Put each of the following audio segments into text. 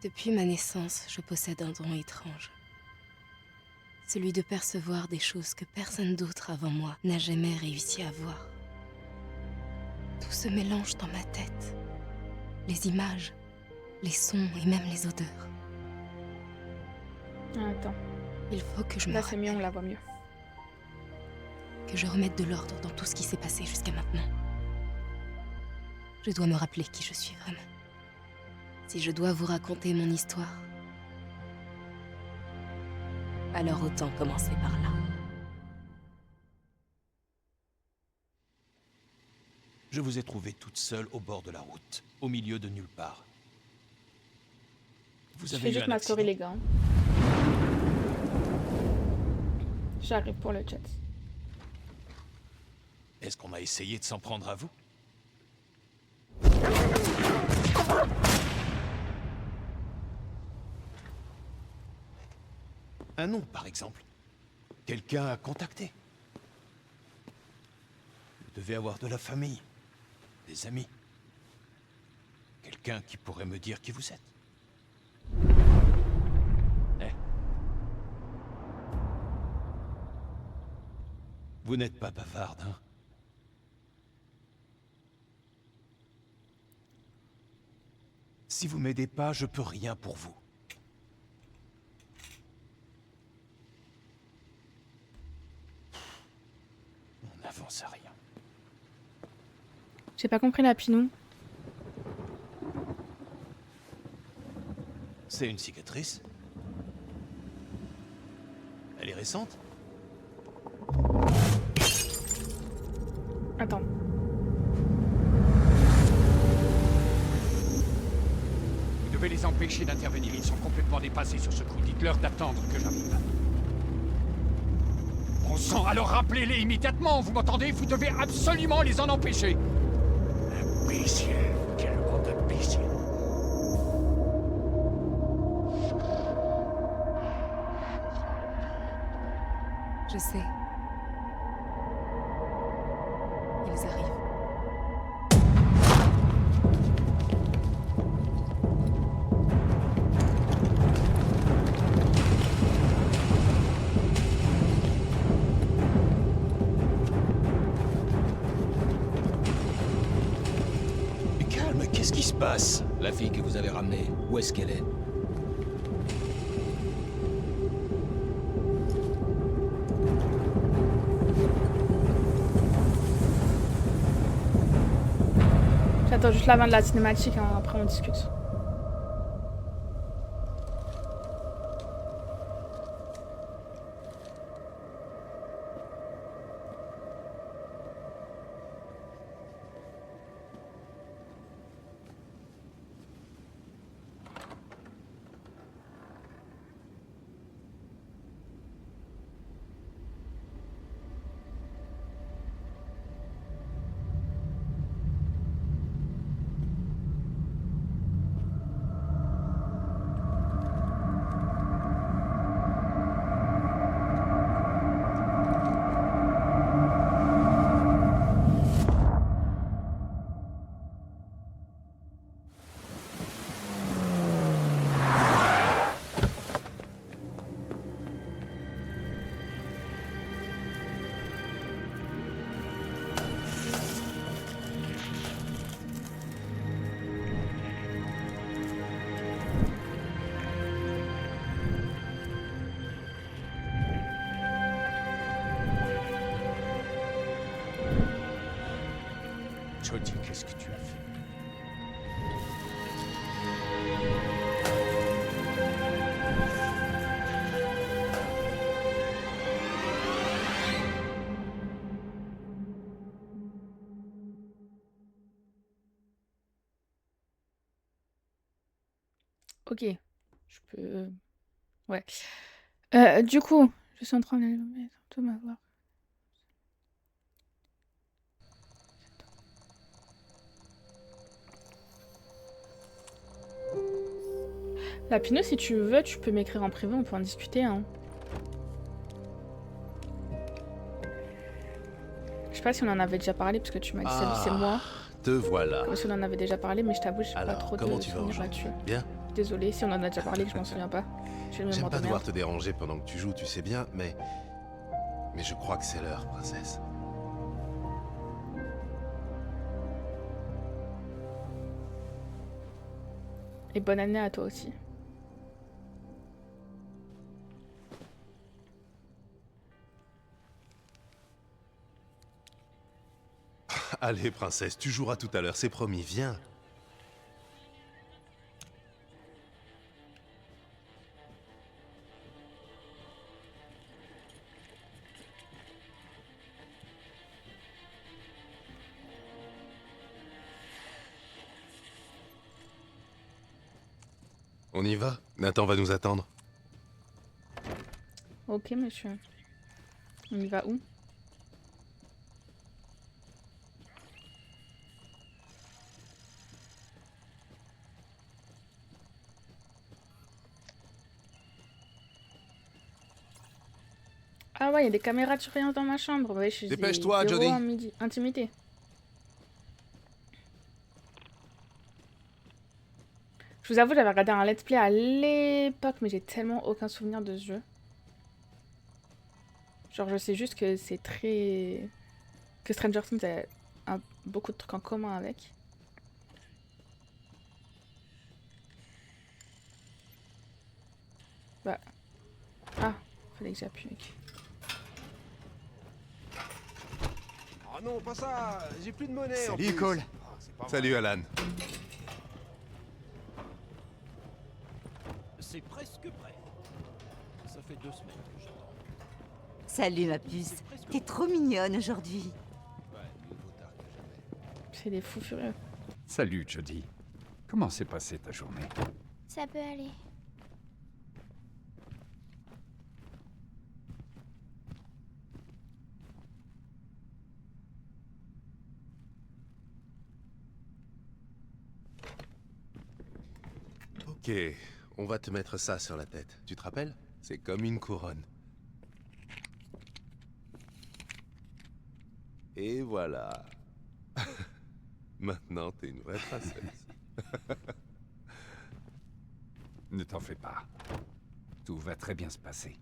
Depuis ma naissance, je possède un don étrange. Celui de percevoir des choses que personne d'autre avant moi n'a jamais réussi à voir. Tout se mélange dans ma tête. Les images, les sons et même les odeurs. Ah, attends, Il faut que je me là c'est mieux, on rappelle, la voit mieux. que je remette de l'ordre dans tout ce qui s'est passé jusqu'à maintenant. Je dois me rappeler qui je suis vraiment. Si je dois vous raconter mon histoire, alors autant commencer par là. Je vous ai trouvé toute seule au bord de la route, au milieu de nulle part. Vous Je avez fais eu juste un ma accident. story les gars. J'arrive pour le chat. Est-ce qu'on a essayé de s'en prendre à vous? Un nom, par exemple. Quelqu'un à contacter. Vous devez avoir de la famille, des amis. Quelqu'un qui pourrait me dire qui vous êtes. Eh. Vous n'êtes pas bavarde, hein? Si vous m'aidez pas, je peux rien pour vous. On n'avance à rien. J'ai pas compris la pinou. C'est une cicatrice? Elle est récente? Attends. Vous devez les empêcher d'intervenir. Ils sont complètement dépassés sur ce coup. Dites-leur d'attendre que j'arrive. Bon sang, alors rappelez-les immédiatement, vous m'entendez? Vous devez absolument les en empêcher. Imbécile. Quel bande d'imbéciles. Je sais. Ils arrivent. Mais calme, qu'est-ce qui se passe? La fille que vous avez ramenée, où est-ce qu'elle est? J'attends juste la fin de la cinématique, hein, après on discute. Jodie, qu'est-ce que tu as fait? Ok. Je peux... Ouais. Du coup, je suis en train de tout m'avoir. La Pinot, si tu veux, tu peux m'écrire en privé, on peut en discuter. Hein. Je sais pas si on en avait déjà parlé, parce que tu m'as dit salut, c'est moi. Te voilà. Comme si on en avait déjà parlé, mais je t'avoue, j'ai pas Alors, trop comment de tu vas souvenirs là-dessus. aujourd'hui? Bien? Désolée si on en a déjà parlé, que je m'en souviens pas. J'ai le J'aime mémoire pas de devoir merde. te déranger pendant que tu joues, tu sais bien, mais... Mais je crois que c'est l'heure, princesse. Et bonne année à toi aussi. Allez, princesse, tu joueras tout à l'heure, c'est promis, viens. On y va? Nathan va nous attendre. Ok, monsieur. On y va où? Ah ouais, il y a des caméras de surveillance dans ma chambre. Ouais, je suis Dépêche-toi, zéro Jodie. en intimité. Je vous avoue, j'avais regardé un let's play à l'époque, mais j'ai tellement aucun souvenir de ce jeu. Genre, je sais juste que c'est très... que Stranger Things a beaucoup de trucs en commun avec. Bah... Ah, fallait que j'appuie. Ok. Oh non, pas ça. J'ai plus de monnaie. en Salut, plus. Cole. Ah, c'est pas Salut, Alan. C'est presque prêt. Ça fait 2 semaines que j'attends. Salut ma puce, t'es trop mignonne aujourd'hui. Ouais, mieux vaut tard que jamais. C'est des fous furieux. Salut, Jodie. Comment s'est passée ta journée? Ça peut aller. Ok, on va te mettre ça sur la tête. Tu te rappelles? C'est comme une couronne. Et voilà. Maintenant, t'es une vraie princesse. Ne t'en fais pas. Tout va très bien se passer.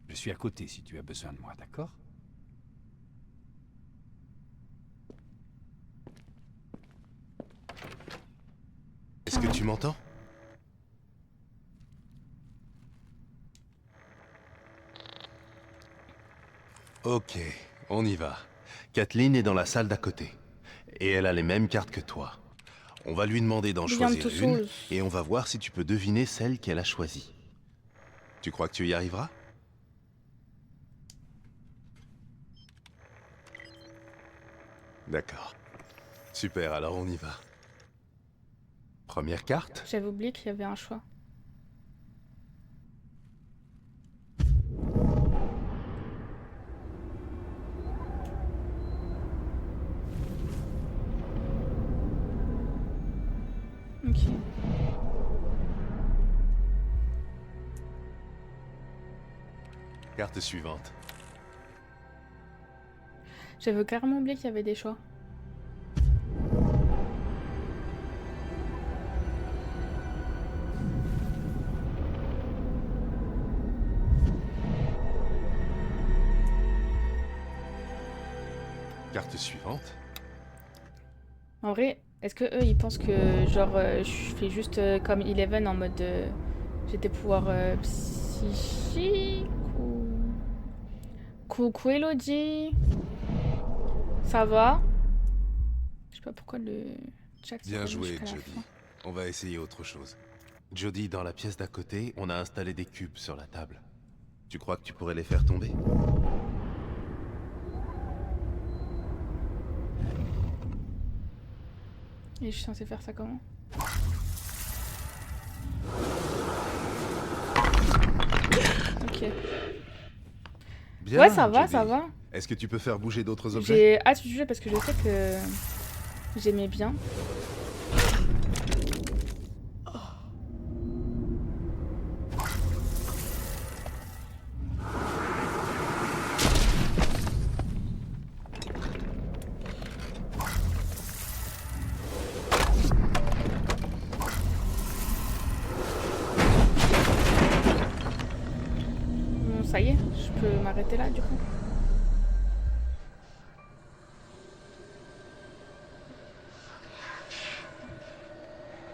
Je suis à côté si tu as besoin de moi, d'accord? Est-ce que tu m'entends? Ok, on y va. Kathleen est dans la salle d'à côté. Et elle a les mêmes cartes que toi. On va lui demander d'en Beyond choisir Two une, Souls. et on va voir si tu peux deviner celle qu'elle a choisie. Tu crois que tu y arriveras? D'accord. Super, alors on y va. Première carte. J'avais oublié qu'il y avait un choix. Ok. Carte suivante. J'avais carrément oublié qu'il y avait des choix. Carte suivante. En vrai, est-ce que eux ils pensent que genre je fais juste comme Eleven en mode j'ai des pouvoirs psychiques ou... Coucou Elodie. Ça va? Je sais pas pourquoi le chat s'est Bien remis joué, jusqu'à la Jodie. fin. On va essayer autre chose. Jodie, dans la pièce d'à côté, on a installé des cubes sur la table. Tu crois que tu pourrais les faire tomber? Et je suis censée faire ça comment? Ok. Bien, Ouais, ça va, Jodie. ça va. Est-ce que tu peux faire bouger d'autres objets? J'ai hâte du jeu parce que je sais que j'aimais bien. m'arrêter là du coup.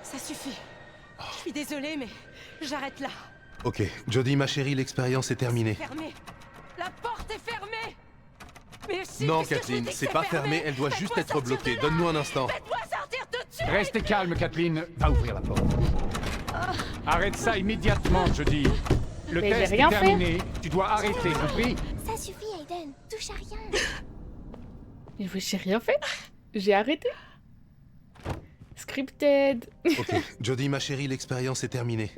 Ça suffit. Je suis désolée, mais j'arrête là. Ok, Jodie, ma chérie, l'expérience est terminée. Fermée. La porte est fermée. Mais si, Non, qu'est-ce que je Kathleen, vous dis que c'est pas fermé, elle doit juste être bloquée. Donne-nous un instant. Faites-moi sortir tout de suite. Restez calme, Kathleen. Va ouvrir la porte. Arrête ça immédiatement, je dis. Le Mais j'ai test est rien fait. terminé. Tu dois arrêter, compris? Ça suffit, Aiden. Touche à rien. Mais j'ai rien fait. J'ai arrêté. Scripted. Ok, Jodie, ma chérie, l'expérience est terminée.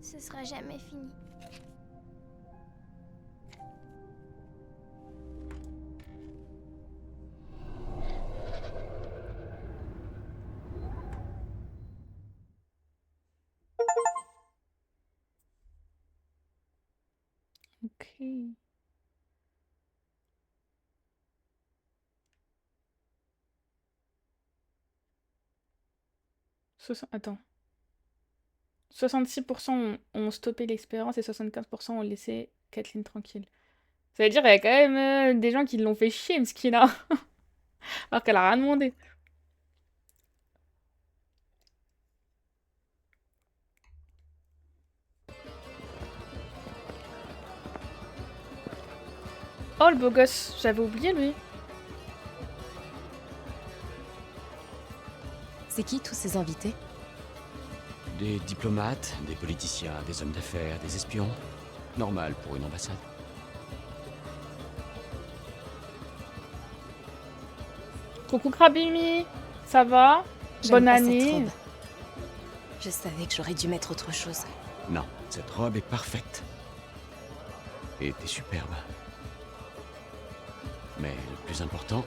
Ce sera jamais fini. Ok. Attends. 66% ont stoppé l'expérience et 75% ont laissé Kathleen tranquille. Ça veut dire qu'il y a quand même des gens qui l'ont fait chier, Mskina. Alors qu'elle a rien demandé. Oh le beau gosse, j'avais oublié lui. C'est qui tous ces invités? Des diplomates, des politiciens, des hommes d'affaires, des espions. Normal pour une ambassade. Coucou Krabimi, ça va? J'aime Bonne pas cette année. robe. Je savais que j'aurais dû mettre autre chose. Non, cette robe est parfaite. Et t'es superbe. Mais le plus important,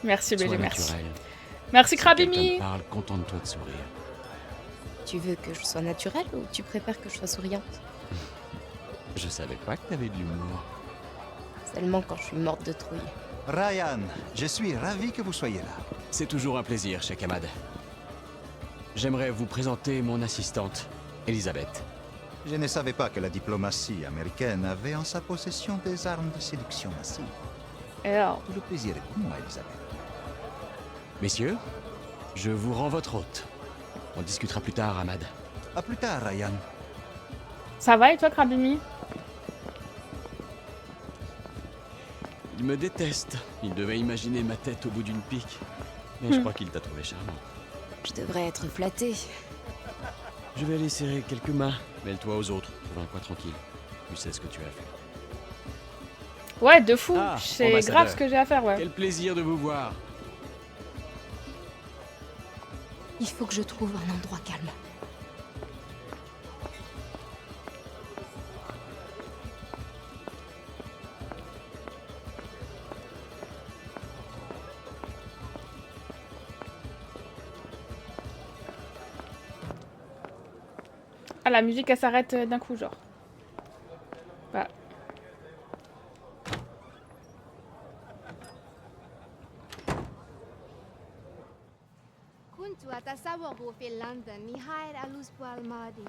Merci sois BG, merci. naturel. Merci Si quelqu'un Krabimi. te parle, contente-toi de sourire. Tu veux que je sois naturelle ou tu préfères que je sois souriante? Je savais pas que t'avais de l'humour. Seulement quand je suis morte de trouille. Ryan, je suis ravi que vous soyez là. C'est toujours un plaisir, Cheikh Ahmad. J'aimerais vous présenter mon assistante, Elisabeth. Je ne savais pas que la diplomatie américaine avait en sa possession des armes de séduction massive. Alors, Tout le plaisir est pour moi, Elisabeth. Messieurs, je vous rends votre hôte. On discutera plus tard, Ahmad. À plus tard, Ryan. ça va et toi Krabimi? Il me déteste. Il devait imaginer ma tête au bout d'une pique. Mais je crois qu'il t'a trouvé charmant. Je devrais être flattée. Je vais aller serrer quelques mains. Mêle-toi aux autres. Trouve-toi tranquille. Tu sais ce que tu as à faire. Ouais, de fou. Ah, C'est ambassadeur. grave ce que j'ai à faire, ouais. Quel plaisir de vous voir. Il faut que je trouve un endroit calme. Ah, la musique, elle s'arrête d'un coup, genre. Voilà. كنت أتسوق في لندن نهاية الأسبوع الماضي.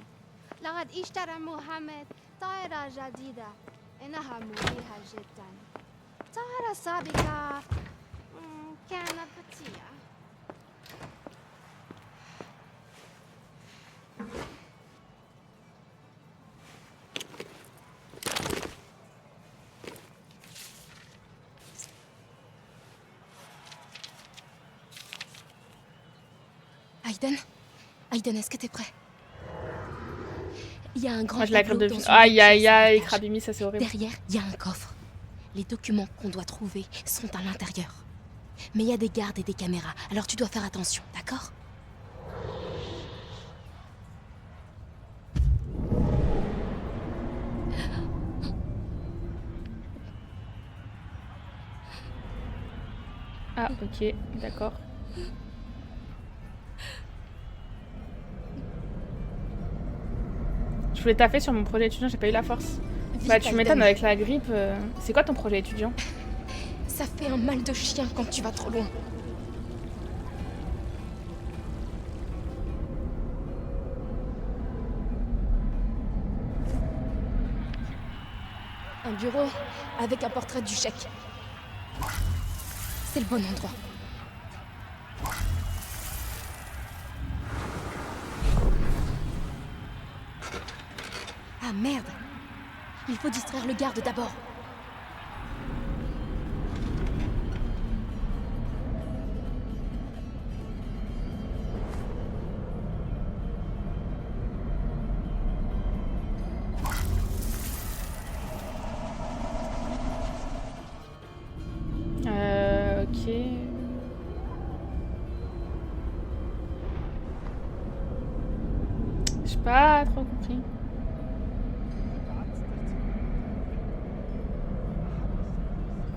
لقد اشترى محمد طائرة جديدة. إنها مريحة جدا. الطائرة السابقة كانت بطيئة. Aiden? Aiden, est-ce que t'es prêt? Il y a un grand Moi, je la grippe tableau de... dans une Aïe, des aïe, pièces à aïe, l'étage. Krabimi, ça c'est horrible. Derrière, il y a un coffre. Les documents qu'on doit trouver sont à l'intérieur. Mais il y a des gardes et des caméras, alors tu dois faire attention, d'accord? Ah, ok, d'accord. Je voulais taffer sur mon projet étudiant, j'ai pas eu la force. Vite, Bah, tu Aiden. m'étonnes avec la grippe. C'est quoi ton projet étudiant? Ça fait un mal de chien quand tu vas trop loin. bureau avec un portrait du chèque. C'est le bon endroit. Ah merde! Il faut distraire le garde d'abord. Ok. J'ai pas trop compris.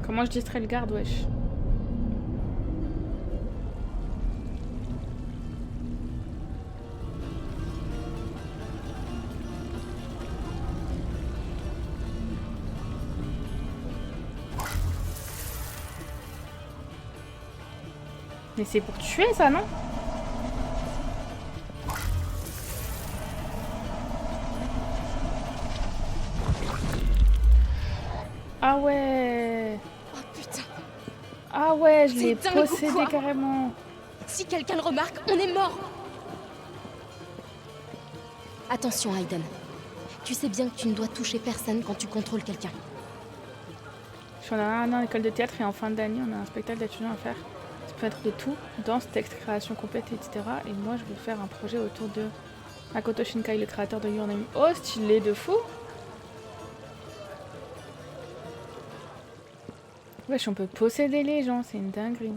Comment je distrais le garde, wesh? Mais c'est pour tuer ça, non? Ah ouais. Oh putain. Ah ouais, je C'est l'ai dingue ou possédé quoi? carrément. Si quelqu'un le remarque, on est mort. Attention, Aiden. Tu sais bien que tu ne dois toucher personne quand tu contrôles quelqu'un. Je suis en un an à l'école de théâtre et en fin d'année, on a un spectacle d'étudiants à faire. Ça peut être de tout, danse, texte, création complète, etc. Et moi, je veux faire un projet autour de Makoto Shinkai, le créateur de Your Name. Oh, stylé de fou! Wesh, on peut posséder les gens, c'est une dinguerie.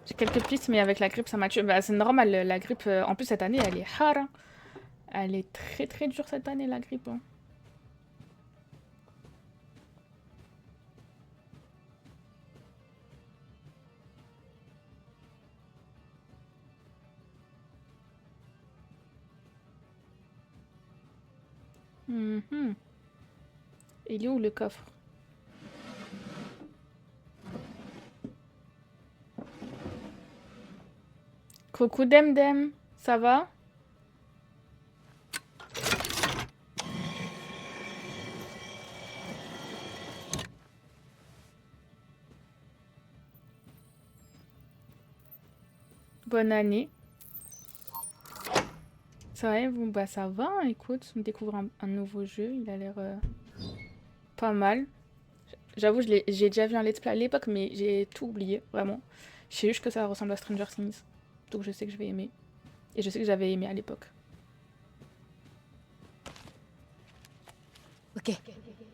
J'ai quelques pistes, mais avec la grippe, ça m'a tué. Bah, c'est normal, la grippe, en plus, cette année, elle est hard. Hein. Elle est très très dure cette année, la grippe. Hein. Il est où le coffre? Coucou Demdem, ça va? Bonne année. Ça va, bon, bah ça va, hein, écoute, on découvre un nouveau jeu, il a l'air pas mal. J'avoue, j'ai déjà vu un let's play à l'époque, mais j'ai tout oublié, vraiment. Je sais juste que ça ressemble à Stranger Things, donc je sais que je vais aimer. Et je sais que j'avais aimé à l'époque. Ok,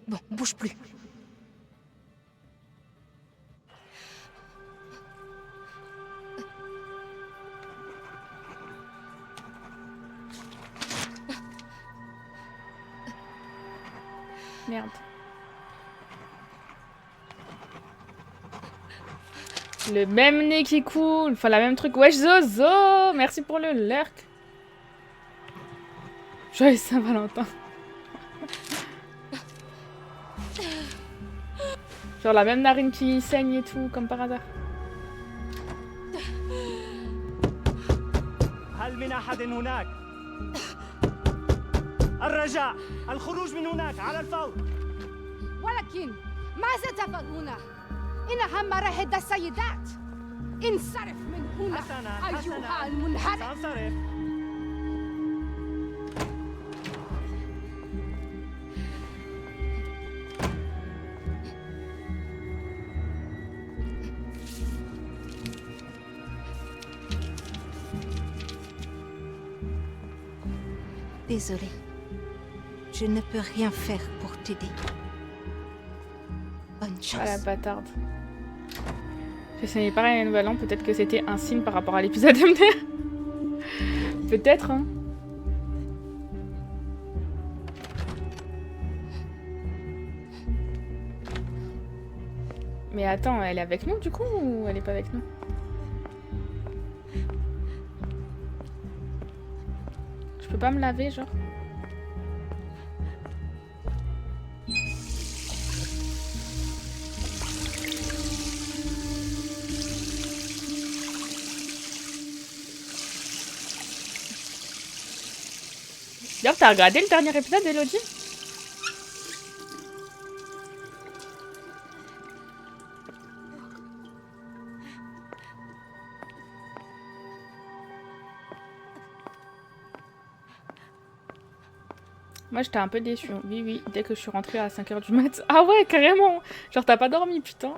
bon, bouge plus. Merde. Le même nez qui coule, enfin la même truc. Wesh Zozo, merci pour le lurk. Joyeux Saint-Valentin. Genre la même narine qui saigne et tout, comme par hasard. الرجاء الخروج من هناك على الفور. ولكن ماذا تفعل هنا؟ إنها مراهد السيدات. انصرف من هنا أيها المنحرف. سأنصرف. Désolée. Je ne peux rien faire pour t'aider. Bonne chance. Ah la bâtarde. J'ai saigné pareil à la nouvelle an, peut-être que c'était un signe par rapport à l'épisode MDR. Peut-être, hein. Mais attends, elle est avec nous du coup ou elle est pas avec nous? Je peux pas me laver, genre? D'ailleurs, t'as regardé le dernier épisode, Elodie? Moi, j'étais un peu déçue. Oui, dès que je suis rentrée à 5h du mat. Ah ouais, carrément. Genre, t'as pas dormi, putain.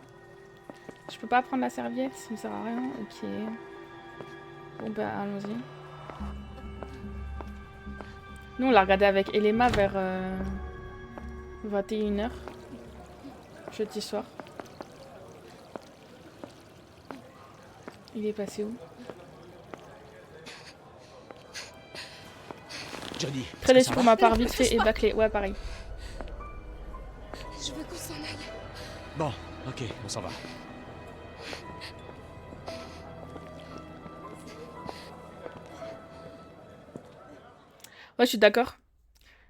Je peux pas prendre la serviette, ça me sert à rien. Ok. Bon, bah, allons-y. Nous, on l'a regardé avec Elema vers 21h. Jeudi soir. Il est passé où? Jodie. Très déçu pour ma part, vite fait et bâclé. Ouais, pareil. Je veux qu'on s'en aille. Bon, ok, on s'en va. Ouais, je suis d'accord.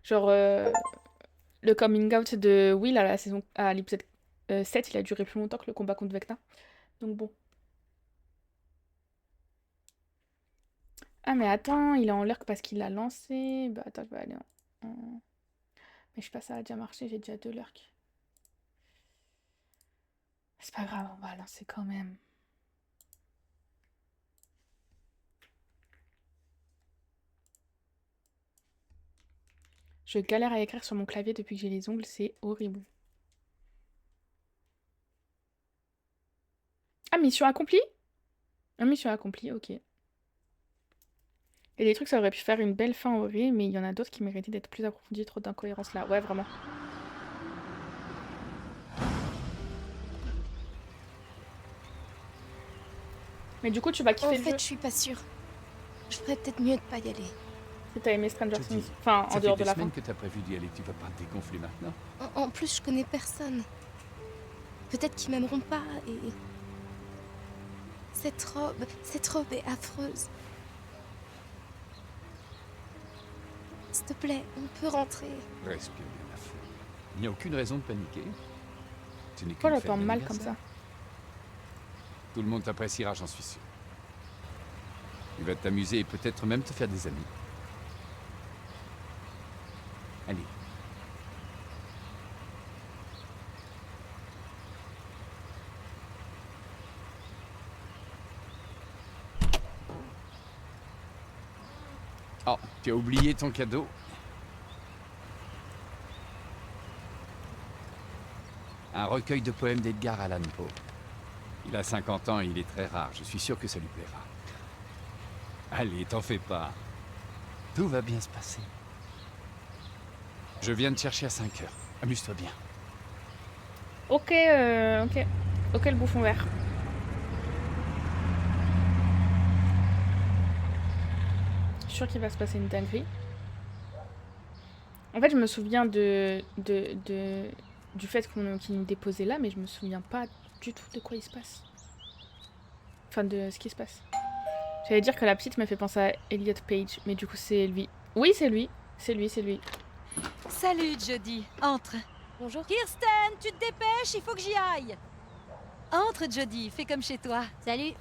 Genre, le coming out de Will à l'épisode 7, il a duré plus longtemps que le combat contre Vecna. Donc bon. Ah mais attends, il est en lurk parce qu'il l'a lancé. Bah attends, je vais aller en... Mais je sais pas, ça a déjà marché, j'ai déjà 2 lurks. C'est pas grave, on va lancer quand même. Je galère à écrire sur mon clavier depuis que j'ai les ongles, c'est horrible. Ah, mission accomplie? Ah, mission accomplie, ok. Il y a des trucs, ça aurait pu faire une belle fin au ré, mais il y en a d'autres qui méritaient d'être plus approfondis, trop d'incohérences là. Ouais, vraiment. Mais du coup, tu vas kiffer le jeu. En fait, je suis pas sûre. Je ferais peut-être mieux de pas y aller. Si t'as aimé Stranger Things, enfin, en dehors de la fin. Ça fait 2 semaines que t'as prévu d'y aller, tu vas pas te dégonfler maintenant. En plus, je connais personne. Peut-être qu'ils m'aimeront pas et... Cette robe est affreuse. S'il te plaît, on peut rentrer. Respire bien la foule. Il n'y a aucune raison de paniquer. Ce n'est Pourquoi qu'une je fête parle mal comme d'anniversaire. ça? Tout le monde t'appréciera, j'en suis sûr. Tu vas t'amuser et peut-être même te faire des amis. Allez. Oh, tu as oublié ton cadeau. Un recueil de poèmes d'Edgar Allan Poe. Il a 50 ans et il est très rare. Je suis sûr que ça lui plaira. Allez, t'en fais pas. Tout va bien se passer. Je viens te chercher à 5 heures. Amuse-toi bien. Ok, ok le bouffon vert. Je suis sûre qu'il va se passer une dinguerie. En fait, je me souviens du fait qu'il nous déposait là, mais je me souviens pas du tout de quoi il se passe. Enfin, de ce qui se passe. J'allais dire que la petite m'a fait penser à Elliot Page, mais du coup, c'est lui. Oui, c'est lui. C'est lui. Salut, Jodie. Entre. Bonjour. Kirsten, tu te dépêches, il faut que j'y aille. Entre, Jodie, fais comme chez toi. Salut.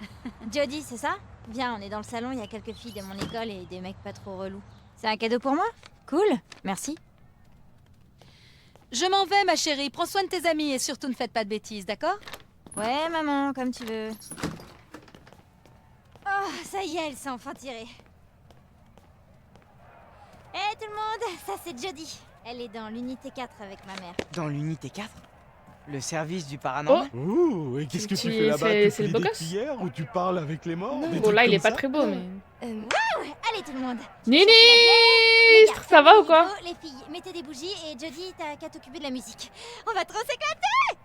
Jodie, c'est ça? Viens, on est dans le salon, il y a quelques filles de mon école et des mecs pas trop relous. C'est un cadeau pour moi? Cool, merci. Je m'en vais, ma chérie. Prends soin de tes amis et surtout ne faites pas de bêtises, d'accord? Ouais, maman, comme tu veux. Oh, ça y est, elle s'est enfin tirée. Hé tout le monde, ça c'est Jodie. Elle est dans l'unité 4 avec ma mère. Dans l'unité 4? Le service du paranormal? Ouh, et qu'est-ce que tu fais là-bas? Tu fais des prières ou tu parles avec les morts? Bon, là, il est pas très beau, mais... Allez tout le monde. Ministre, ça va ou quoi? Les filles, mettez des bougies et Jodie, t'as qu'à t'occuper de la musique. On va trop s'éclater!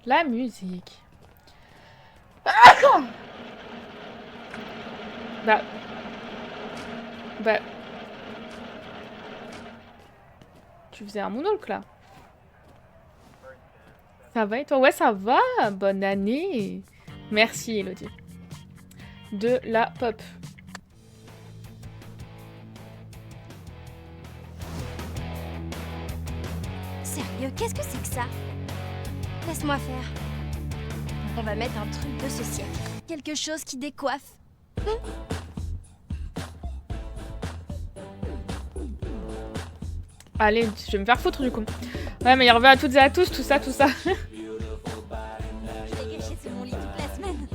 La musique. Bah... Tu faisais un moonwalk là. Ça va et toi? Ouais, ça va. Bonne année. Merci, Elodie. de la pop. Sérieux, qu'est-ce que c'est que ça? Laisse-moi faire. On va mettre un truc de ce siècle. Quelque chose qui décoiffe. Allez, je vais me faire foutre du coup. Ouais, mais il revient à toutes et à tous, tout ça, tout ça. Je l'ai caché sous mon lit toute la semaine.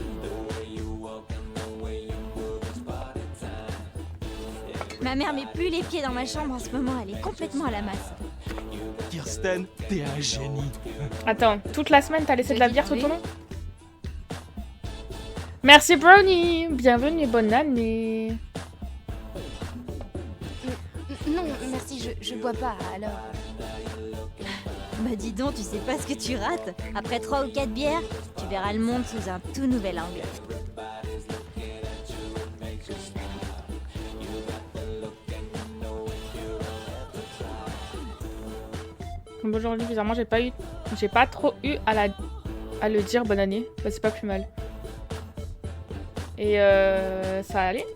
Ma mère met plus les pieds dans ma chambre en ce moment, elle est complètement à la masse. Kirsten, t'es un génie. Attends, toute la semaine, t'as laissé de la bière sur ton nom? Merci Brownie. Bienvenue, bonne année. Non, merci, je bois pas, alors... Bah dis donc, tu sais pas ce que tu rates. Après 3 ou 4 bières, tu verras le monde sous un tout nouvel angle. Aujourd'hui, bizarrement, j'ai pas trop eu à le dire bonne année. Bah, c'est pas plus mal. Et ça allait.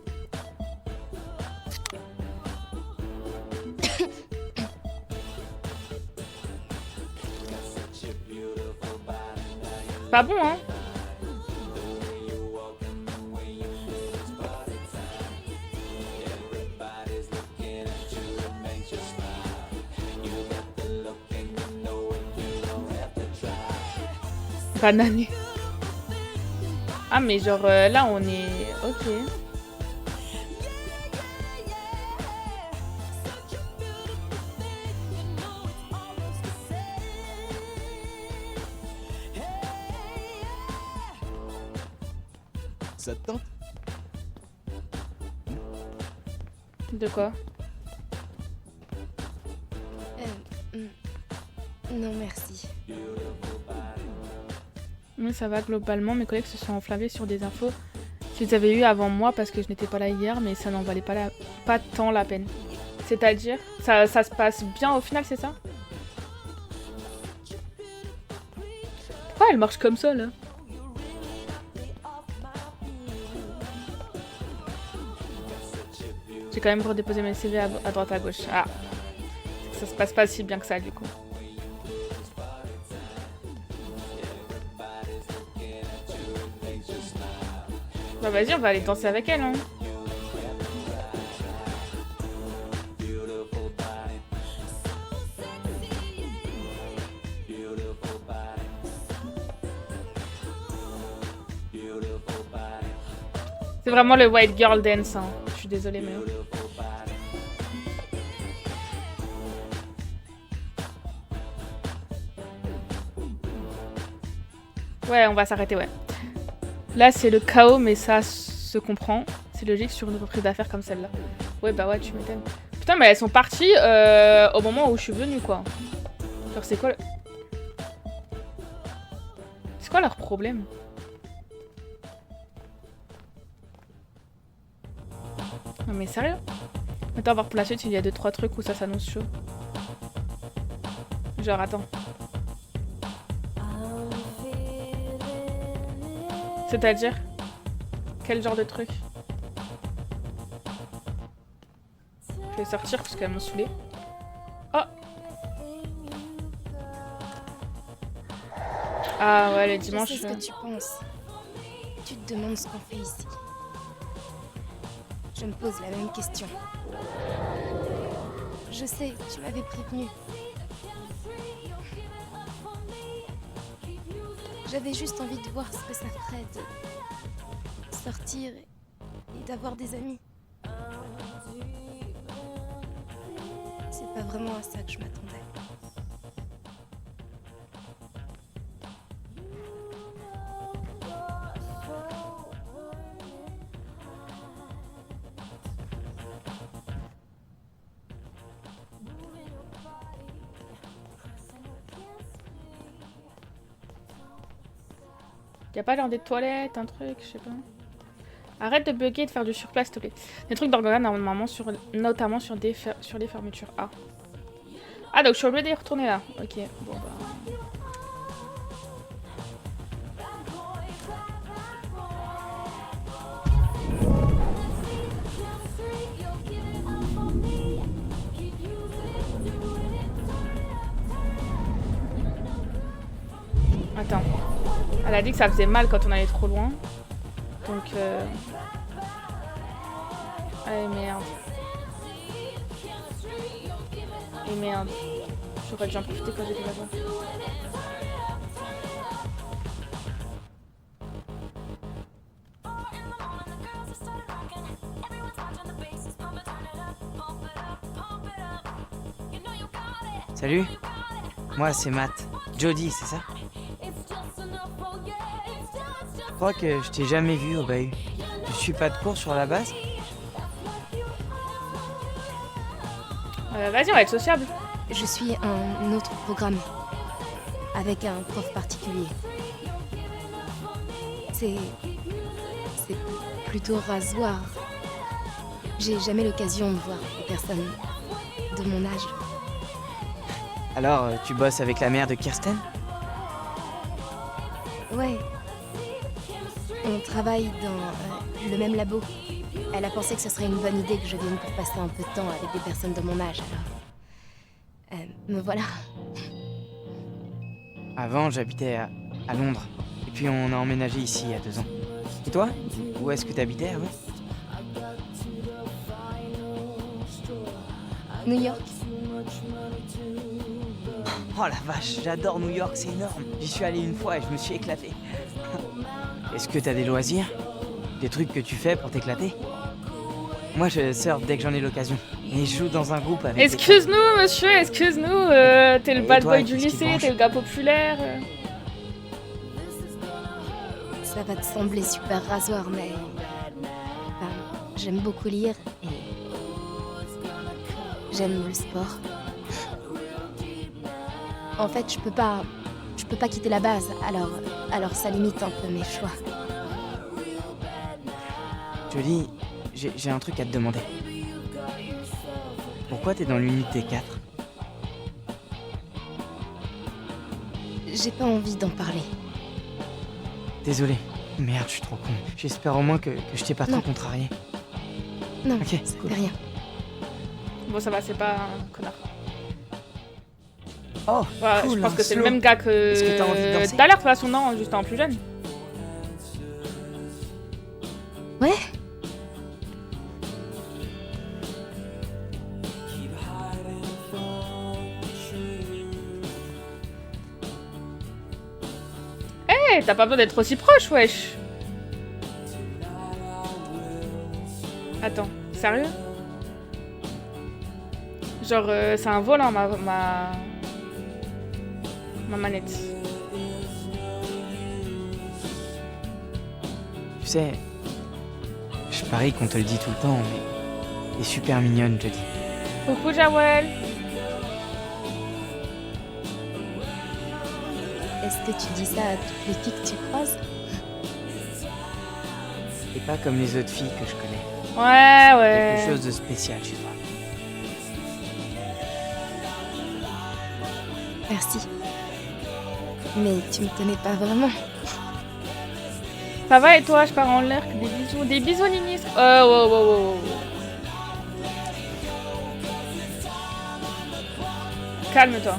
Pas bon, hein? Banane. Ah, mais genre là, on est... Ok. Ça te tente? De quoi? Non, merci. Oui, ça va globalement. Mes collègues se sont enflammés sur des infos qu'ils avaient eues avant moi parce que je n'étais pas là hier, mais ça n'en valait pas tant la peine. C'est-à-dire, ça se passe bien au final, c'est ça? Pourquoi elle marche comme ça, là? J'ai quand même redéposé mes CV à droite à gauche. Ah, ça se passe pas si bien que ça, du coup. Bah vas-y, on va aller danser avec elle, hein. C'est vraiment le white girl dance, hein. Je suis désolée, mais... Ouais, on va s'arrêter, ouais. Là, c'est le chaos, mais ça se comprend. C'est logique sur une reprise d'affaires comme celle-là. Ouais, bah ouais, tu m'étonnes. Putain, mais elles sont parties au moment où je suis venue, quoi. Genre, c'est quoi... C'est quoi leur problème? Non, mais sérieux? Attends, on va voir pour la suite s'il y a 2-3 trucs où ça s'annonce chaud. Genre, attends. C'est-à-dire? Quel genre de truc? Je vais sortir parce qu'elles m'ont saoulé. Oh! Ah ouais, les dimanches... Je sais ce que tu penses. Tu te demandes ce qu'on fait ici. Je me pose la même question. Je sais, tu m'avais prévenu. J'avais juste envie de voir ce que ça ferait de sortir et d'avoir des amis. C'est pas vraiment à ça que je m'attendais. Y'a pas genre des toilettes, un truc, je sais pas. Arrête de bugger et de faire du surplace, s'il te plaît. Des trucs d'organes, normalement, notamment sur les fermetures. Ah. Ah, donc je suis obligée d'y retourner là. Ok, bon bah... Elle a dit que ça faisait mal quand on allait trop loin. Donc allez merde. Et merde. J'aurais dû en profiter quand j'étais là-bas. Salut. Moi, c'est Matt. Jody, c'est ça? Je crois que je t'ai jamais vu au bahut. Tu suis pas de cours sur la base? Vas-y, on va être sociable. Je suis un autre programme, avec un prof particulier. C'est plutôt rasoir. J'ai jamais l'occasion de voir des personnes de mon âge. Alors, tu bosses avec la mère de Kirsten? Ouais. On travaille dans le même labo. Elle a pensé que ce serait une bonne idée que je vienne pour passer un peu de temps avec des personnes de mon âge, alors... me voilà. Avant, j'habitais à Londres. Et puis on a emménagé ici il y a 2 ans. Et toi? Où est-ce que t'habitais avant? New York. Oh la vache, j'adore New York, c'est énorme. J'y suis allé une fois et je me suis éclaté. Est-ce que t'as des loisirs? Des trucs que tu fais pour t'éclater? Moi, je surfe dès que j'en ai l'occasion. Et je joue dans un groupe avec... Excuse-nous, monsieur, excuse-nous. T'es le bad boy du lycée, t'es le gars populaire. Ça va te sembler super rasoir, mais... j'aime beaucoup lire et... j'aime le sport. En fait, je peux pas quitter la base, alors ça limite un peu mes choix. Jody, j'ai un truc à te demander. Pourquoi t'es dans l'unité 4? J'ai pas envie d'en parler. Désolé. Merde, je suis trop con. J'espère au moins que je t'ai pas trop contrarié. Non, ok, c'est cool. rien. Bon, ça va, c'est pas un connard. Oh, ouais, cool, je pense que c'est le slow. même gars que Est-ce que t'as envie de danser? tout à l'heure, de toute façon, non, juste en plus jeune. Ouais. Hey, t'as pas besoin d'être aussi proche, wesh. Attends, sérieux? Genre, c'est un volant, ma manette. Tu sais, je parie qu'on te le dit tout le temps, mais t'es super mignonne, Jody. Coucou, Jawel. Est-ce que tu dis ça à toutes les filles que tu croises? T'es pas comme les autres filles que je connais. Ouais. Quelque chose de spécial chez toi. Merci. Mais tu me connais pas vraiment. Ça va et toi? Je pars en l'air. Des bisous. Des bisous, Ninis. Oh. Calme-toi.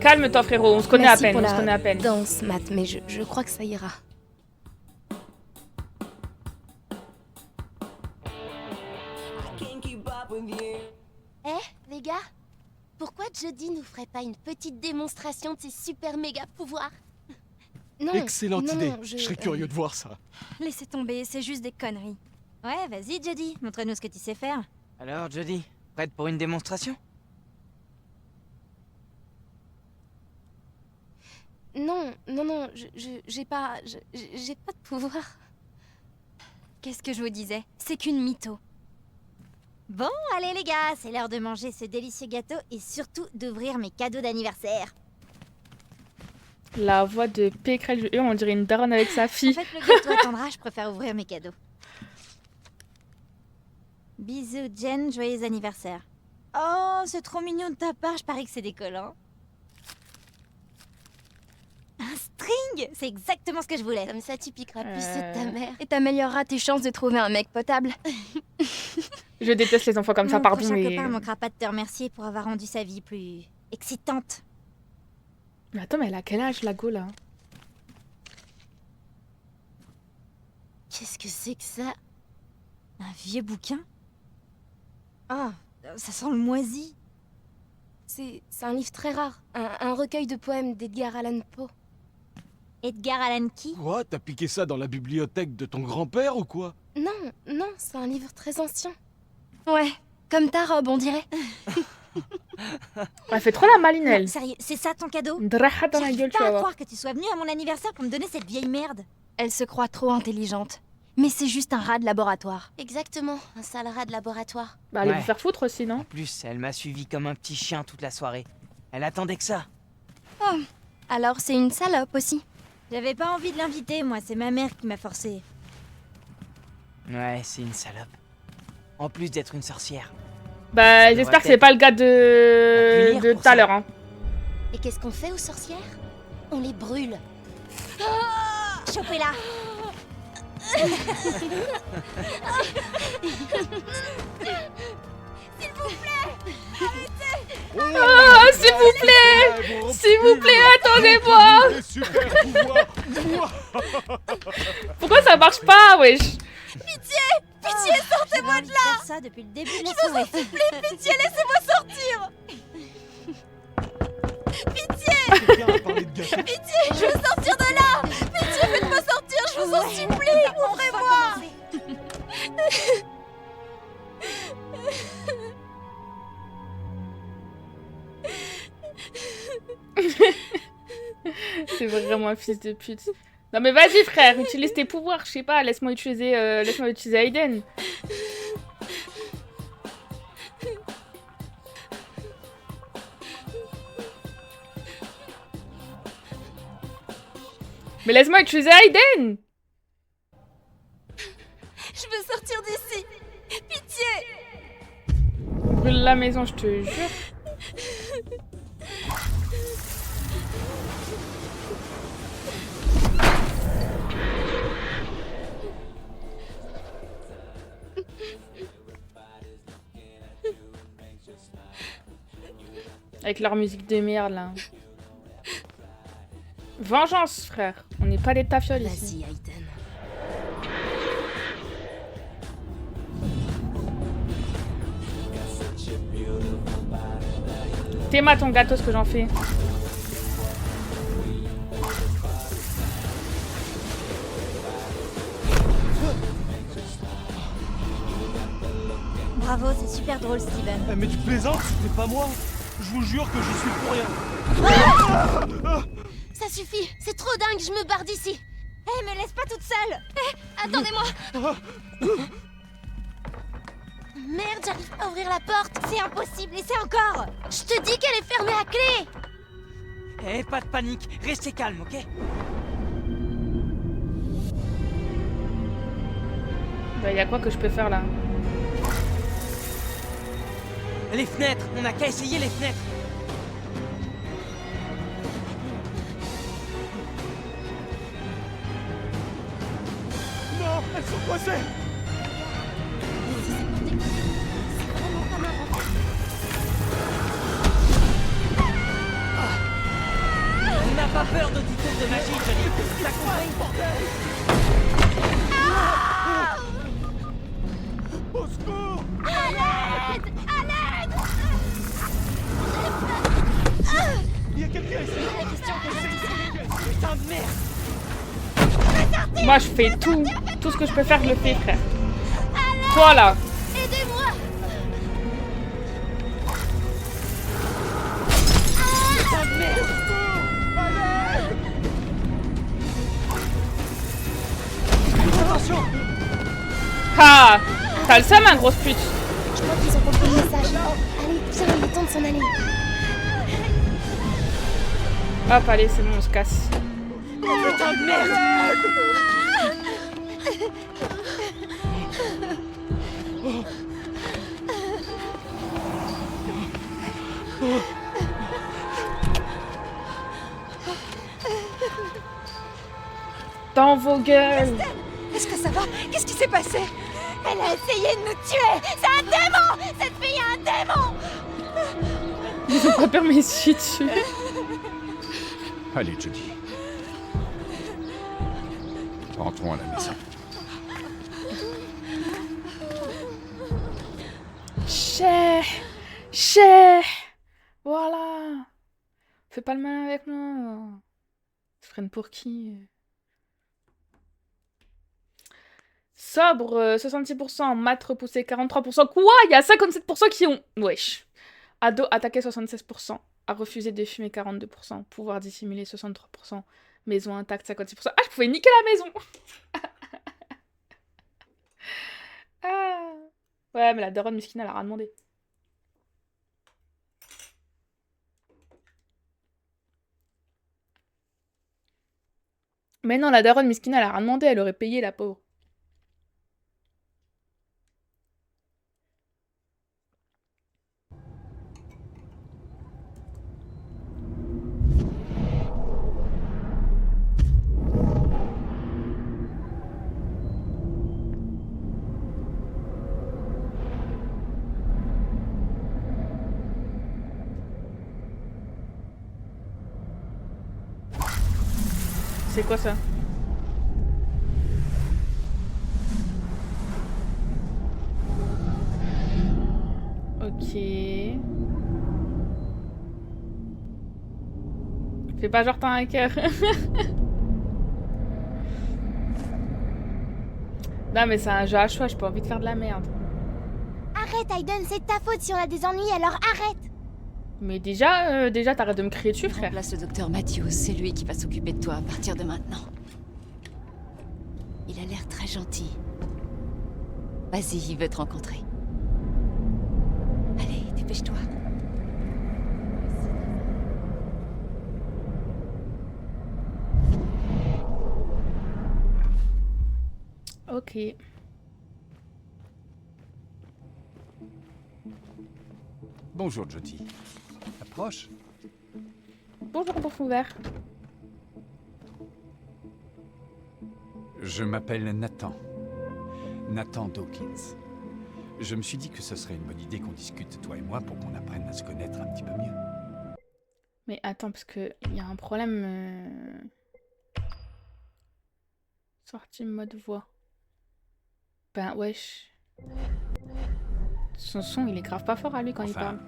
Calme-toi, frérot. On se connaît Merci à peine. pour On se connaît à peine. Danse, Matt, mais je crois que ça ira. Les gars, pourquoi Jody nous ferait pas une petite démonstration de ses super méga pouvoirs? Non. Excellente idée. Non, je serais curieux de voir ça. Laissez tomber, c'est juste des conneries. Ouais, vas-y Jody, montre-nous ce que tu sais faire. Alors, Jody, prête pour une démonstration? Non, j'ai pas de pouvoir. Qu'est-ce que je vous disais? C'est qu'une mytho. Bon, allez les gars, c'est l'heure de manger ce délicieux gâteau et surtout d'ouvrir mes cadeaux d'anniversaire. La voix de Pécrel, on dirait une daronne avec sa fille. En fait, le gâteau attendra, je préfère ouvrir mes cadeaux. Bisous Jen, joyeux anniversaire. Oh, c'est trop mignon de ta part, je parie que c'est décollant. Un string! C'est exactement ce que je voulais. Comme ça, tu piqueras plus ceux de ta mère. Et t'amélioreras tes chances de trouver un mec potable. Je déteste les enfants comme ça, pardon. Mon prochain mais... copain manquera pas de te remercier pour avoir rendu sa vie plus excitante. Mais attends, mais elle a quel âge, la go, là? Qu'est-ce que c'est que ça? Un vieux bouquin? Ah, ça sent le moisi. C'est un livre très rare. Un recueil de poèmes d'Edgar Allan Poe. Edgar Allan qui? Quoi? T'as piqué ça dans la bibliothèque de ton grand-père ou quoi? Non, non, c'est un livre très ancien. Ouais, comme ta robe, on dirait. Elle fait trop la maline, elle. Non, sérieux, c'est ça ton cadeau? Draha dans la gueule, tu pas vas à voir. croire que tu sois venue à mon anniversaire pour me donner cette vieille merde. Elle se croit trop intelligente. Mais c'est juste un rat de laboratoire. Exactement, un sale rat de laboratoire. Bah, allez Ouais. vous faire foutre aussi, non? En plus, elle m'a suivi comme un petit chien toute la soirée. Elle attendait que ça. Oh, alors c'est une salope aussi. J'avais pas envie de l'inviter, moi, c'est ma mère qui m'a forcé. Ouais, c'est une salope. En plus d'être une sorcière. Bah, Ça j'espère devrait que c'est pas le gars La de punir pour tout à ça. l'heure, hein. Et qu'est-ce qu'on fait aux sorcières? On les brûle. Chopez-la! S'il vous plaît! Ah, s'il vous plaît! S'il vous plaît, attendez-moi! Super pouvoir. Pourquoi ça marche pas, wesh? Pitié! Pitié, sortez-moi de là! Ça depuis le début de la soirée. S'il vous plaît, pitié, laissez-moi sortir! Pitié! Pitié, je veux sortir de là! Pitié, faites-moi sortir, je vous en supplie! Ouvrez-moi! C'est vraiment un fils de pute. Non mais vas-y frère, utilise tes pouvoirs, je sais pas, laisse-moi utiliser Aiden. Mais laisse-moi utiliser Aiden. Je veux sortir d'ici! Pitié! Brûle la maison, je te jure. Avec leur musique de merde là. Vengeance, frère. On n'est pas des tafioles ici. Vas-y, Aiden. T'aimes ton gâteau, ce que j'en fais. Bravo, c'est super drôle, Steven. Eh, mais tu plaisantes, c'était pas moi. Je vous jure que j'y suis pour rien. Ça suffit, c'est trop dingue, je me barre d'ici. Hé, me laisse pas toute seule! Attendez-moi. Merde, j'arrive pas à ouvrir la porte. C'est impossible, laissez encore! Je te dis qu'elle est fermée à clé. Eh, pas de panique, restez calme, ok? Bah, y a quoi que je peux faire là? Les fenêtres, on n'a qu'à essayer les fenêtres. Non, elles sont coincées. On n'a pas peur de tes tours de magie, Johnny. T'as compris? Au secours. À l'aide! À l'aide! Il y a quelqu'un ici. Putain de merde! Moi, je fais tout ce que je peux faire, je le fais, frère. Toi là. Aidez-moi! Putain de merde! Attention. Ah, t'as le seum, hein, grosse pute. Je crois qu'ils ont compris le message. Allez, viens, il est temps de s'en aller. Hop, allez, c'est bon, on se casse. Putain de merde! Dans vos gueules. Est-ce que ça va? Qu'est-ce qui s'est passé? Elle a essayé de nous tuer! C'est un démon! Cette fille est un démon! Ils ont pas permis de chier dessus. Allez, Jody. Rentrons à la maison. Cher. Voilà. Fais pas le malin avec moi. Tu freines pour qui? Sobre, 66%. Mat repoussé, 43%. Quoi? Il y a 57% qui ont... Wesh. Ado attaqué, 76%. A refusé de fumer, 42%. Pouvoir dissimuler, 63%. Maison intacte, 56%. Ah, je pouvais niquer la maison. Ah. Ouais, mais la daronne miskine, elle a rien demandé. Mais non, la daronne miskine, elle a rien demandé. Elle aurait payé, la pauvre. C'est quoi ça? Ok. Fais pas genre t'as un cœur. Non mais c'est un jeu à choix, j'ai pas envie de faire de la merde. Arrête, Aiden, c'est ta faute si on a des ennuis, alors arrête. Mais déjà t'arrêtes de me crier dessus, frère. Remplace le docteur Matthews, c'est lui qui va s'occuper de toi à partir de maintenant. Il a l'air très gentil. Vas-y, il veut te rencontrer. Allez, dépêche-toi. Ok. Bonjour, Jody. Approche. Bonjour, bouffon vert. Je m'appelle Nathan. Nathan Dawkins. Je me suis dit que ce serait une bonne idée qu'on discute, toi et moi, pour qu'on apprenne à se connaître un petit peu mieux. Mais attends, parce que il y a un problème. Sortie mode voix. Ben wesh. Son son, il est grave pas fort à lui quand il parle.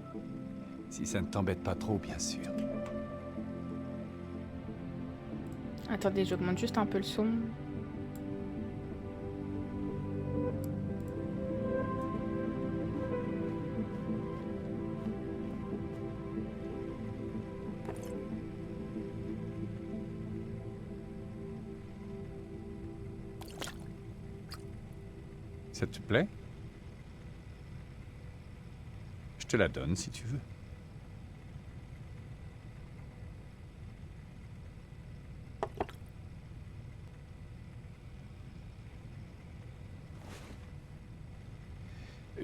Si ça ne t'embête pas trop, bien sûr. Attendez, j'augmente juste un peu le son. Ça te plaît? Je te la donne si tu veux.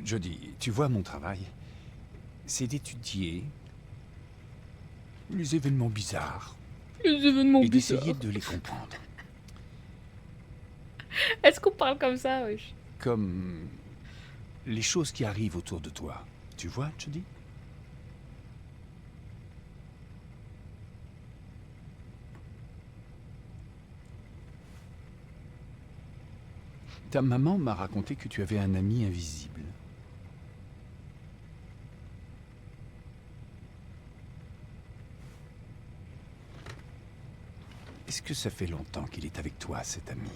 Jody, tu vois mon travail, c'est d'étudier les événements bizarres. Les événements et bizarres. d'essayer de les comprendre. Est-ce qu'on parle comme ça, wesh? Comme les choses qui arrivent autour de toi. Tu vois, Jody? Ta maman m'a raconté que tu avais un ami invisible. Est-ce que ça fait longtemps qu'il est avec toi, cet ami?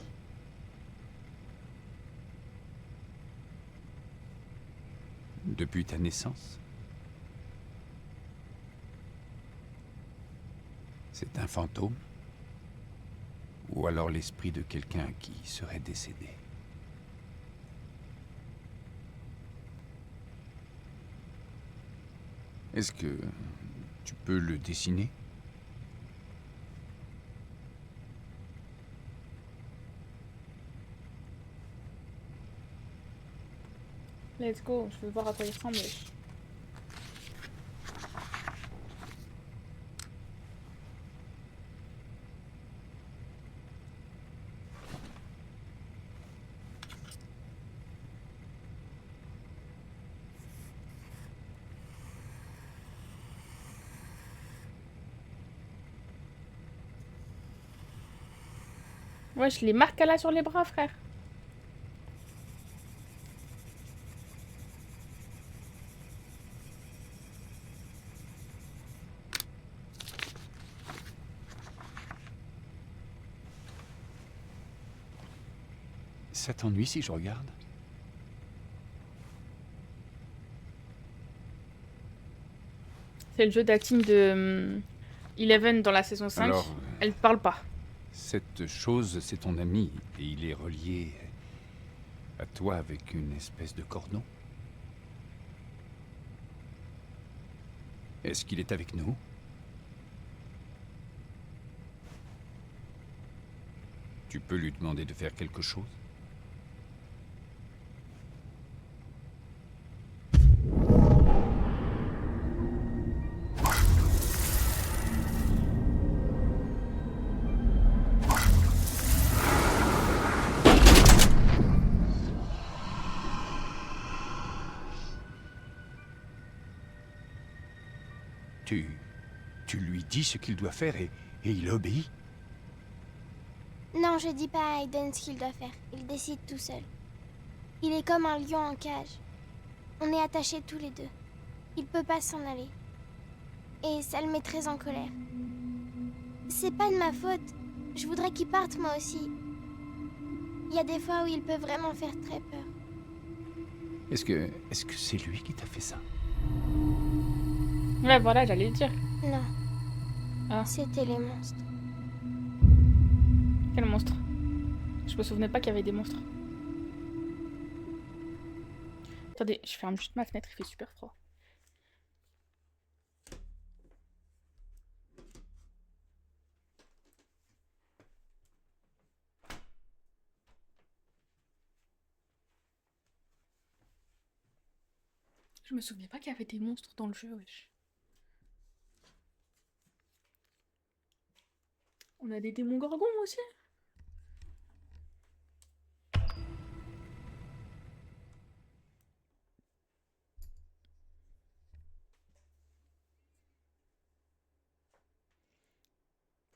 Depuis ta naissance? C'est un fantôme? Ou alors l'esprit de quelqu'un qui serait décédé? Est-ce que tu peux le dessiner? Let's go, je veux voir à quoi il ressemble. Ouais, je les marque là sur les bras, frère. Ça t'ennuie si je regarde? C'est le jeu d'acting de Eleven dans la saison 5. Alors, elle parle pas. Cette chose, c'est ton ami, et il est relié à toi avec une espèce de cordon. Est-ce qu'il est avec nous? Tu peux lui demander de faire quelque chose? Tu lui dis ce qu'il doit faire et il obéit? Non, je dis pas à Aiden ce qu'il doit faire. Il décide tout seul. Il est comme un lion en cage. On est attachés tous les deux. Il peut pas s'en aller. Et ça le met très en colère. C'est pas de ma faute. Je voudrais qu'il parte moi aussi. Il y a des fois où il peut vraiment faire très peur. Est-ce que c'est lui qui t'a fait ça? Ouais, voilà, j'allais le dire. Non. Ah. C'était les monstres. Quel monstre? Je me souvenais pas qu'il y avait des monstres. Attendez, je ferme juste ma fenêtre, il fait super froid. Je me souvenais pas qu'il y avait des monstres dans le jeu, wesh. On a des démons gorgons aussi.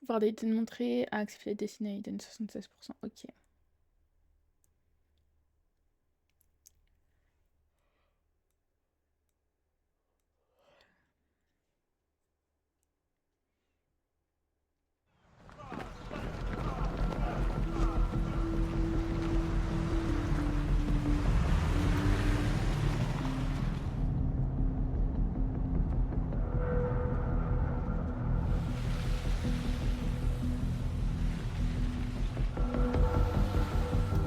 Pouvoir d'Aiden montré à accepter destiné à Aiden 76%. Ok.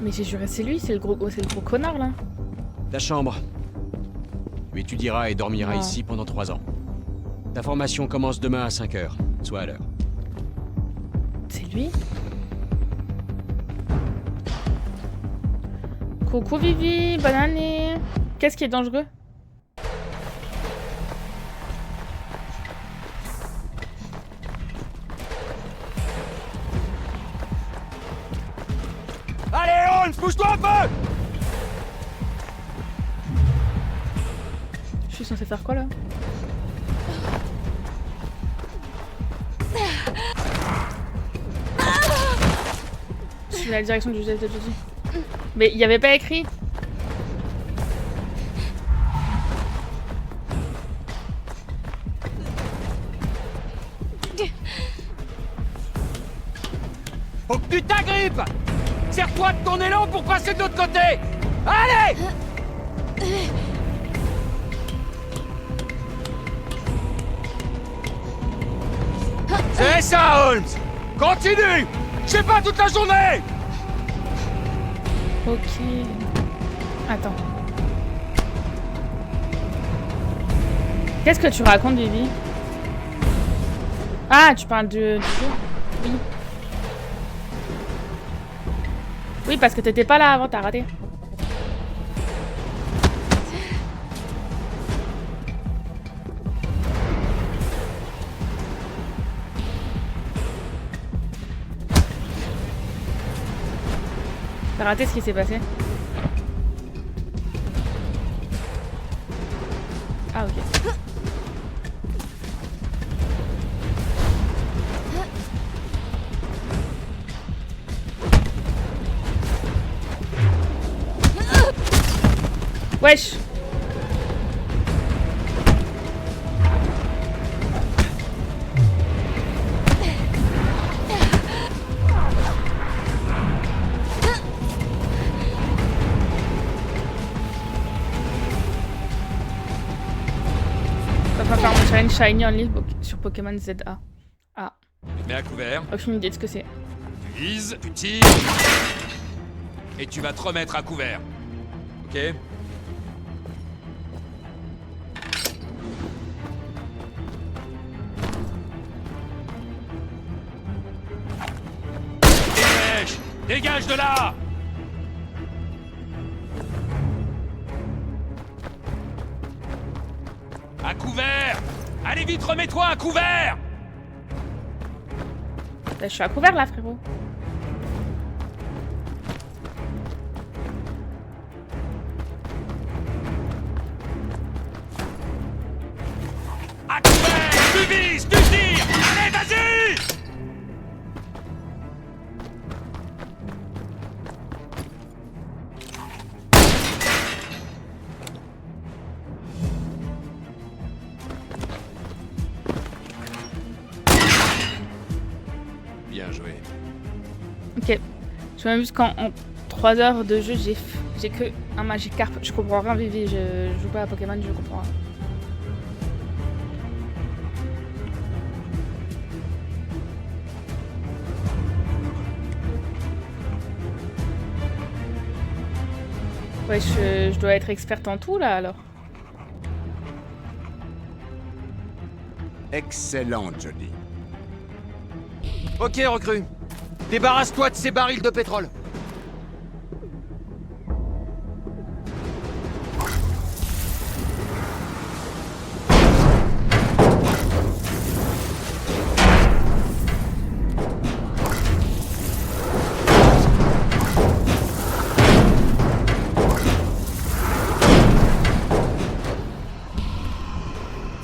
Mais j'ai juré, c'est lui, c'est le gros connard là. Ta chambre. Tu étudieras et dormiras Non. ici pendant 3 ans. Ta formation commence demain à 5 h, soit à l'heure. C'est lui? Coucou Vivi, bonne année. Qu'est-ce qui est dangereux? Allez, Holmes, bouge-toi un peu! Je suis censé faire quoi là? Je suis dans la direction du geste de Jody. Mais il n'y avait pas écrit. Faut que tu t'agrippes! Serre-toi de ton élan pour passer de l'autre côté! Allez! C'est ça, Holmes! Continue! Je sais pas toute la journée! Ok. Attends. Qu'est-ce que tu racontes, Vivi? Ah, tu parles du jeu? Oui. Oui, parce que t'étais pas là avant, t'as raté. T'as raté ce qui s'est passé? Ah, ok. Wesh. On va faire mon challenge shiny en ligne sur Pokémon ZA. Ah. Mets à couvert. Aucune idée de ce que c'est. Tu vises, tu tires. Et tu vas te remettre à couvert. Ok? Dépêche! Dégage de là! À couvert! Allez vite, remets-toi à couvert! Bah, je suis à couvert là, frérot. À couvert! Tu vises, tu tires! Allez, vas-y! Bien joué. Ok. Je m'amuse quand en 3 heures de jeu, j'ai que un Magikarp. Je comprends rien, Vivi. Je joue pas à Pokémon, je comprends rien. Ouais, je dois être experte en tout, là, alors. Excellent, Johnny. Ok, recrue. Débarrasse-toi de ces barils de pétrole.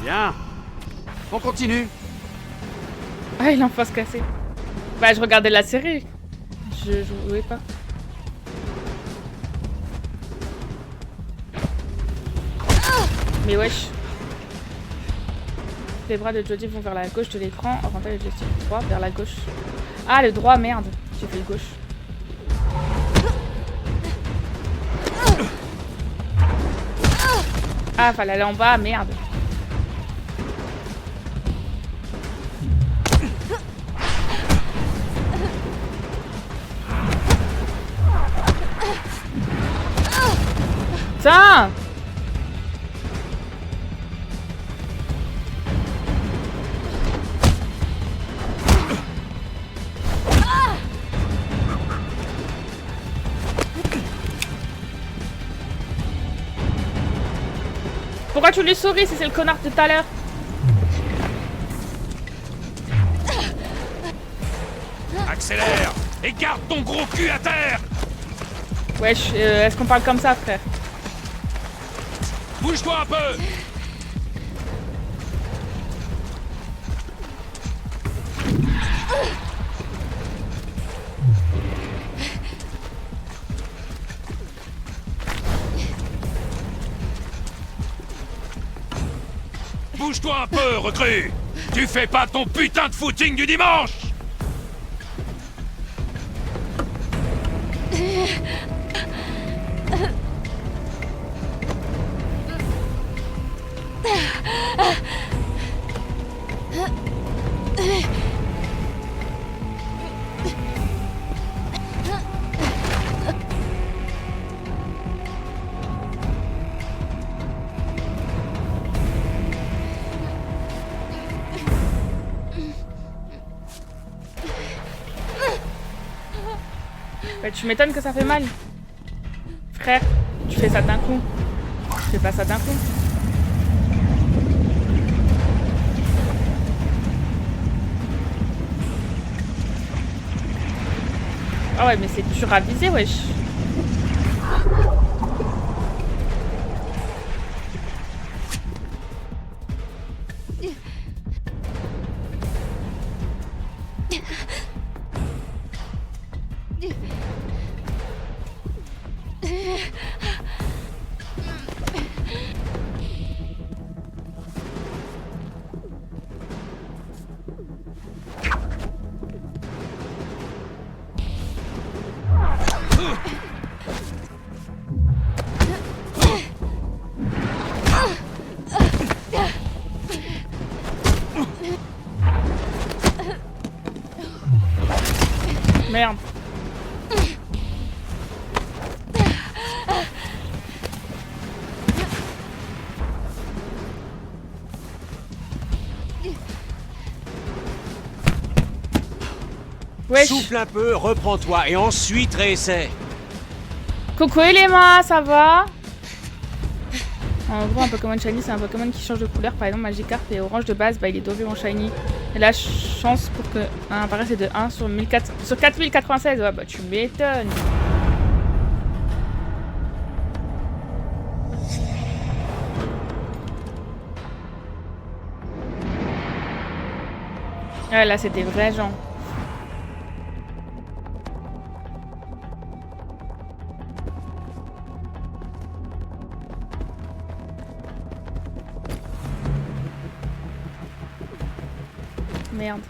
Bien. On continue. Ah, il en face cassé. Bah, je regardais la série. Je jouais pas. Mais wesh. Les bras de Jodie vont vers la gauche de l'écran. Orientez le joystick droit vers la gauche. Ah, le droit, merde. J'ai fait le gauche. Ah, fallait aller en bas, merde. Putain! Pourquoi tu lui souris si c'est le connard de tout à l'heure? Accélère! Et garde ton gros cul à terre! Wesh, est-ce qu'on parle comme ça, frère? Bouge-toi un peu! Bouge-toi un peu, recrue! Tu fais pas ton putain de footing du dimanche! Bah, tu m'étonnes que ça fait mal. Frère, tu fais ça d'un coup. Tu fais pas ça d'un coup. Ah ouais, mais c'est dur à viser, wesh. Wesh. Souffle un peu, reprends-toi et ensuite réessaie. Coucou Elema, ça va? En gros, un Pokémon Shiny, c'est un Pokémon qui change de couleur. Par exemple, Magikarp est orange de base, bah il est doré en Shiny. Et la chance pour que un apparaisse c'est de 1 sur 4096. Ouais, bah tu m'étonnes. Ouais, là, c'est des vrais gens. Merde.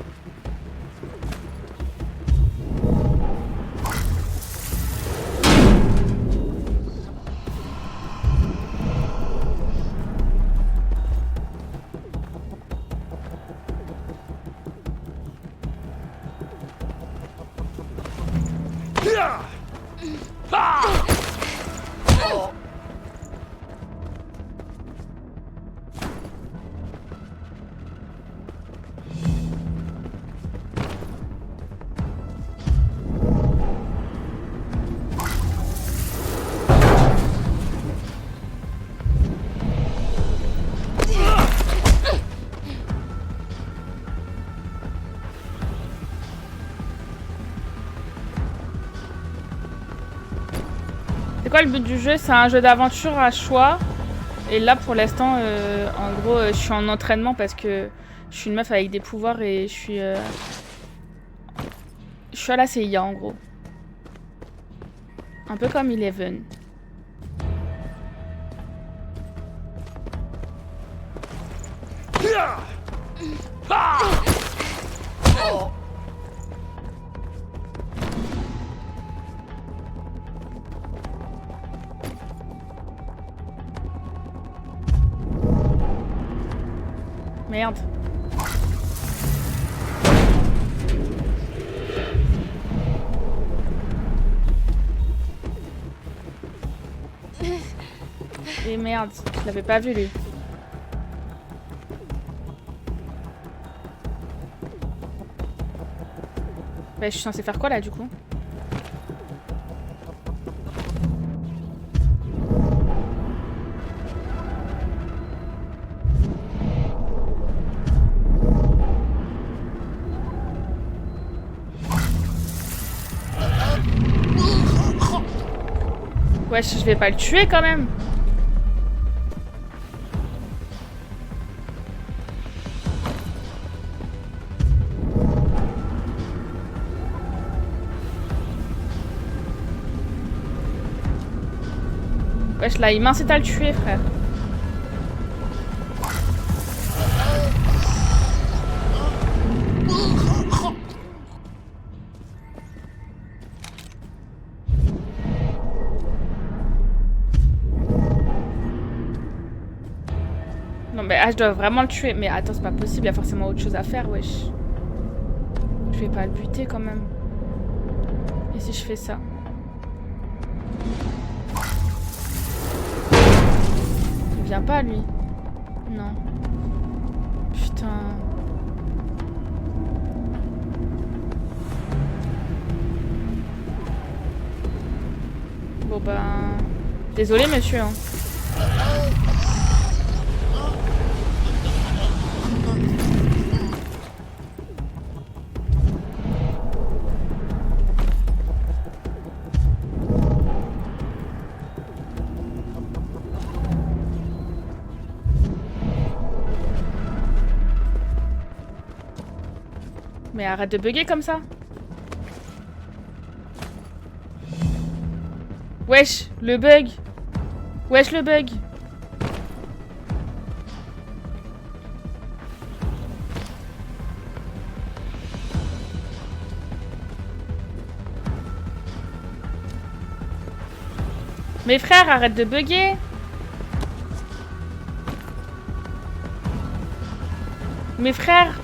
C'est quoi le but du jeu? C'est un jeu d'aventure à choix. Et là pour l'instant, en gros, je suis en entraînement parce que je suis une meuf avec des pouvoirs et je suis à la CIA en gros. Un peu comme Eleven. Merde. Et merde, je l'avais pas vu lui. Bah, je suis censée faire quoi là du coup? Wesh, je vais pas le tuer quand même. Wesh, là, il m'incite à le tuer, frère. Non mais je dois vraiment le tuer. Mais attends, c'est pas possible, il y a forcément autre chose à faire, wesh. Je vais pas le buter quand même. Et si je fais ça? Il vient pas lui. Non. Putain. Bon ben... Désolé monsieur hein. Mais arrête de bugger comme ça. Wesh, le bug. Wesh, le bug. Mes frères, arrête de bugger. Mes frères.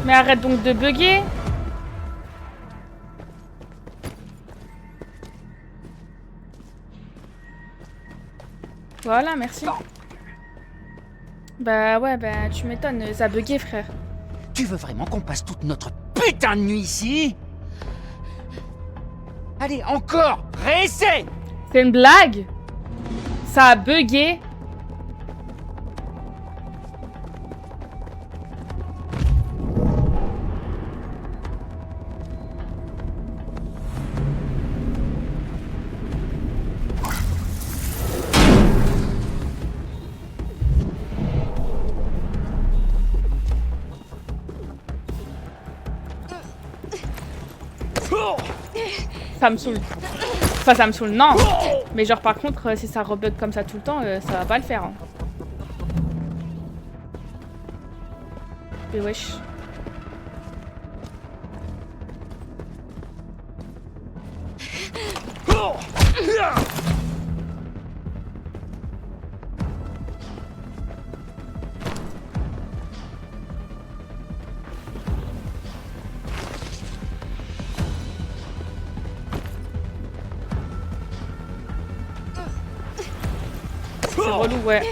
Mais arrête donc de bugger. Voilà, merci. Bah ouais, bah tu m'étonnes, ça a bugué, frère. Tu veux vraiment qu'on passe toute notre putain putain de nuit ici. Allez, encore. Réessaie. C'est une blague? Ça a bugué. Ça me saoule. Enfin, ça me saoule, non. Mais genre, par contre, si ça rebug comme ça tout le temps, ça va pas le faire. Hein. Mais wesh. C'est relou, ouais.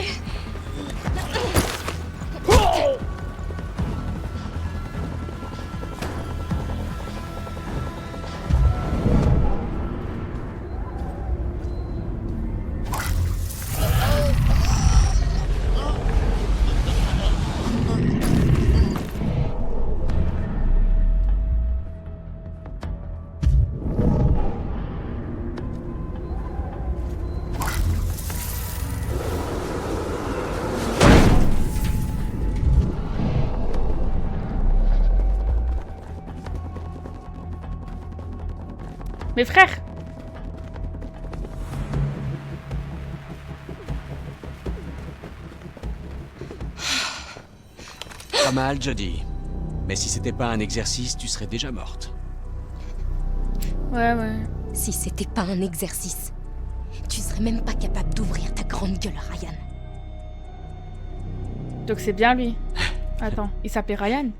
Mes frères! Pas mal, Jodie. Mais si c'était pas un exercice, tu serais déjà morte. Ouais, ouais. Si c'était pas un exercice, tu serais même pas capable d'ouvrir ta grande gueule, Ryan. Donc c'est bien lui. Attends, il s'appelait Ryan?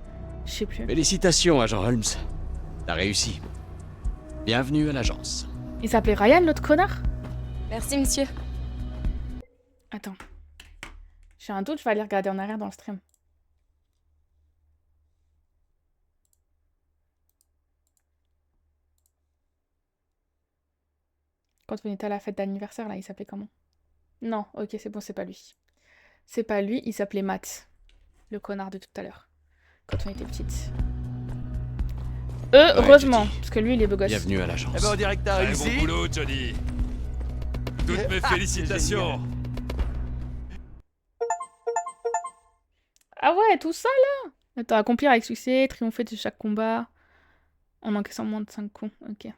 Je sais plus. Félicitations, agent Holmes. T'as réussi. Bienvenue à l'agence. Il s'appelait Ryan, l'autre connard? Merci, monsieur. Attends. J'ai un doute, je vais aller regarder en arrière dans le stream. Quand on était à la fête d'anniversaire, là, il s'appelait comment? Non, ok, c'est bon, c'est pas lui. C'est pas lui, il s'appelait Matt. Le connard de tout à l'heure. Quand on était petite. Heureusement, parce que lui, il est beau gosse. Bienvenue à l'agence. Eh ben, on dirait que t'as réussi. Bon boulot, Johnny. Toutes mes félicitations. Ah ouais, tout ça, là? Attends, accomplir avec succès, triompher de chaque combat. En encaissant moins de 5 coups, ok.